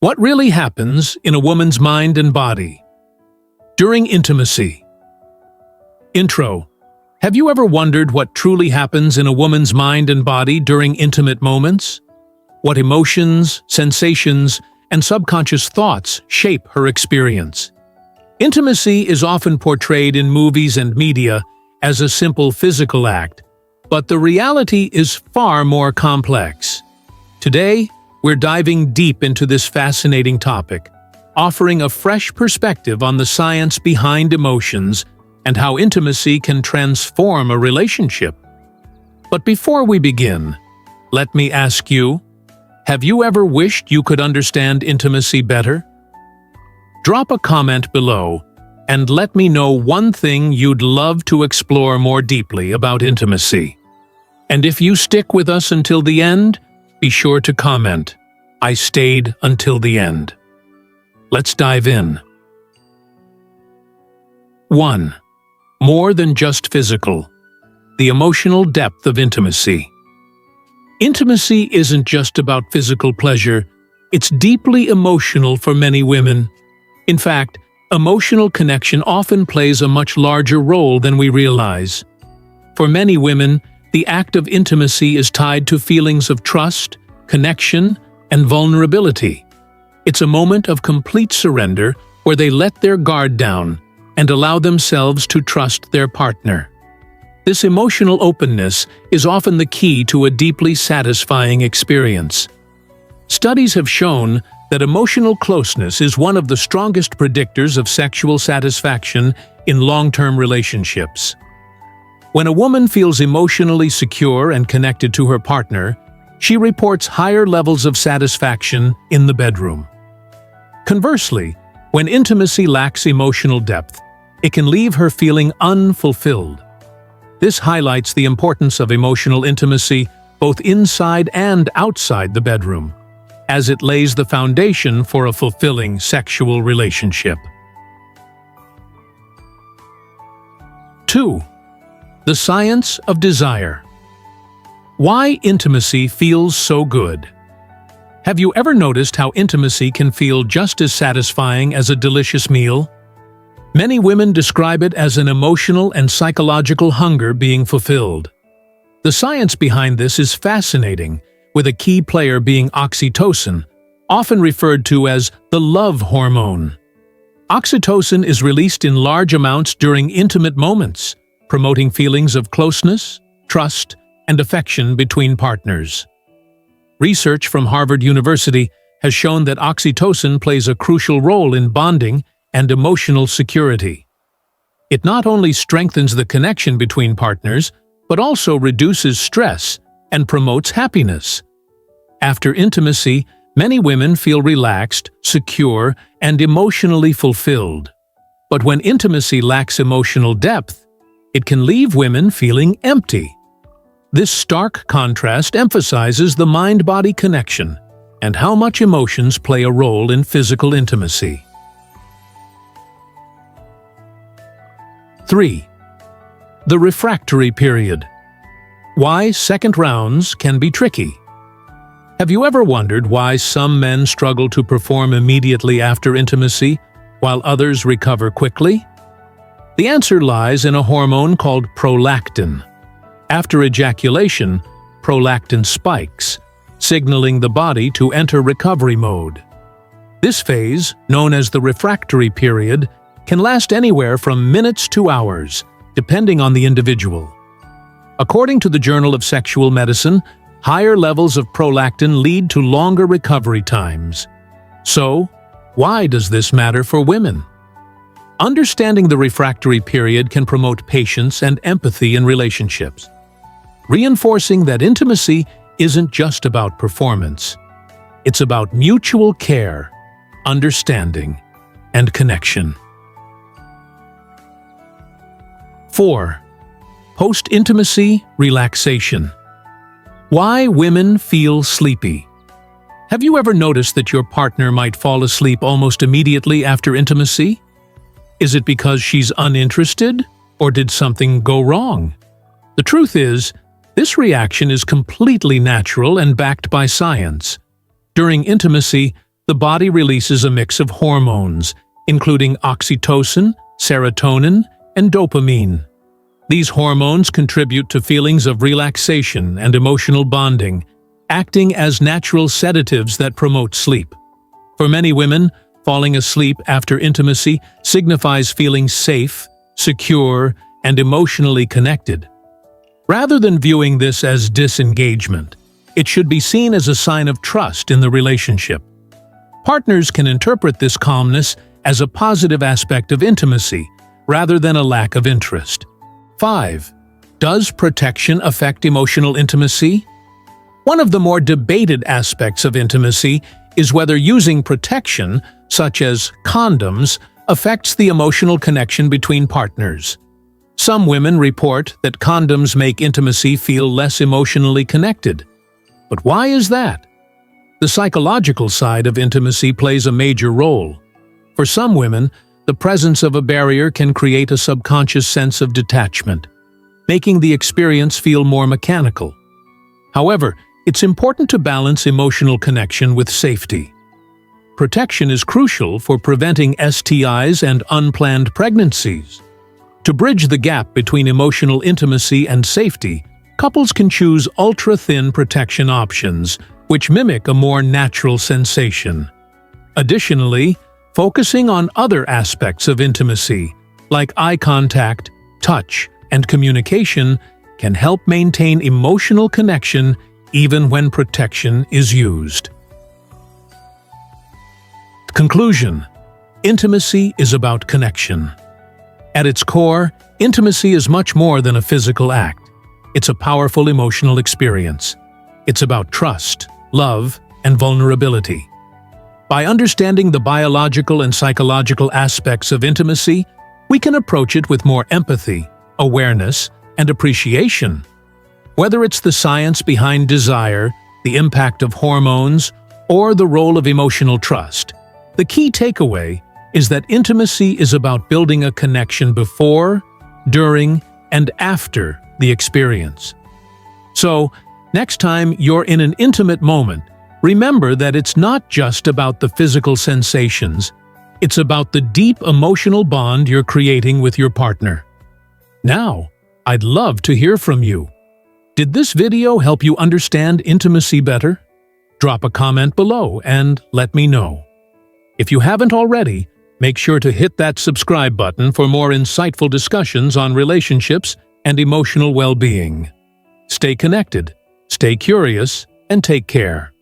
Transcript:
What really happens in a woman's mind and body during intimacy? Intro. Have you ever wondered what truly happens in a woman's mind and body during intimate moments? What emotions, sensations, and subconscious thoughts shape her experience? Intimacy is often portrayed in movies and media as a simple physical act, but the reality is far more complex. Today, we're diving deep into this fascinating topic, offering a fresh perspective on the science behind emotions and how intimacy can transform a relationship. But before we begin, let me ask you, have you ever wished you could understand intimacy better? Drop a comment below and let me know one thing you'd love to explore more deeply about intimacy. And if you stick with us until the end, be sure to comment, "I stayed until the end." Let's dive in. 1. More than just physical. The emotional depth of intimacy. Intimacy isn't just about physical pleasure, it's deeply emotional for many women. In fact, emotional connection often plays a much larger role than we realize. For many women, the act of intimacy is tied to feelings of trust, connection, and vulnerability. It's a moment of complete surrender where they let their guard down and allow themselves to trust their partner. This emotional openness is often the key to a deeply satisfying experience. Studies have shown that emotional closeness is one of the strongest predictors of sexual satisfaction in long-term relationships. When a woman feels emotionally secure and connected to her partner, she reports higher levels of satisfaction in the bedroom. Conversely, when intimacy lacks emotional depth, it can leave her feeling unfulfilled. This highlights the importance of emotional intimacy both inside and outside the bedroom, as it lays the foundation for a fulfilling sexual relationship. 2. The science of desire. Why intimacy feels so good. Have you ever noticed how intimacy can feel just as satisfying as a delicious meal? Many women describe it as an emotional and psychological hunger being fulfilled. The science behind this is fascinating, with a key player being oxytocin, often referred to as the love hormone. Oxytocin is released in large amounts during intimate moments, promoting feelings of closeness, trust, and affection between partners. Research from Harvard University has shown that oxytocin plays a crucial role in bonding and emotional security. It not only strengthens the connection between partners, but also reduces stress and promotes happiness. After intimacy, many women feel relaxed, secure, and emotionally fulfilled. But when intimacy lacks emotional depth, it can leave women feeling empty. This stark contrast emphasizes the mind-body connection and how much emotions play a role in physical intimacy. 3. The refractory period. Why second rounds can be tricky. Have you ever wondered why some men struggle to perform immediately after intimacy, while others recover quickly? The answer lies in a hormone called prolactin. After ejaculation, prolactin spikes, signaling the body to enter recovery mode. This phase, known as the refractory period, can last anywhere from minutes to hours, depending on the individual. According to the Journal of Sexual Medicine, higher levels of prolactin lead to longer recovery times. So, why does this matter for women? Understanding the refractory period can promote patience and empathy in relationships, reinforcing that intimacy isn't just about performance. It's about mutual care, understanding, and connection. 4. Post-intimacy relaxation. Why women feel sleepy. Have you ever noticed that your partner might fall asleep almost immediately after intimacy? Is it because she's uninterested, or did something go wrong? The truth is, this reaction is completely natural and backed by science. During intimacy, the body releases a mix of hormones, including oxytocin, serotonin, and dopamine. These hormones contribute to feelings of relaxation and emotional bonding, acting as natural sedatives that promote sleep. For many women, falling asleep after intimacy signifies feeling safe, secure, and emotionally connected. Rather than viewing this as disengagement, it should be seen as a sign of trust in the relationship. Partners can interpret this calmness as a positive aspect of intimacy, rather than a lack of interest. 5. Does protection affect emotional intimacy? One of the more debated aspects of intimacy is whether using protection, such as condoms, affects the emotional connection between partners. Some women report that condoms make intimacy feel less emotionally connected. But why is that? The psychological side of intimacy plays a major role. For some women, the presence of a barrier can create a subconscious sense of detachment, making the experience feel more mechanical. However, it's important to balance emotional connection with safety. Protection is crucial for preventing STIs and unplanned pregnancies. To bridge the gap between emotional intimacy and safety, couples can choose ultra-thin protection options, which mimic a more natural sensation. Additionally, focusing on other aspects of intimacy, like eye contact, touch, and communication, can help maintain emotional connection even when protection is used. Conclusion: intimacy is about connection. At its core, intimacy is much more than a physical act. It's a powerful emotional experience. It's about trust, love, and vulnerability. By understanding the biological and psychological aspects of intimacy, we can approach it with more empathy, awareness, and appreciation. Whether it's the science behind desire, the impact of hormones, or the role of emotional trust, the key takeaway is that intimacy is about building a connection before, during, and after the experience. So, next time you're in an intimate moment, remember that it's not just about the physical sensations, it's about the deep emotional bond you're creating with your partner. Now, I'd love to hear from you. Did this video help you understand intimacy better? Drop a comment below and let me know. If you haven't already, make sure to hit that subscribe button for more insightful discussions on relationships and emotional well-being. Stay connected, stay curious, and take care.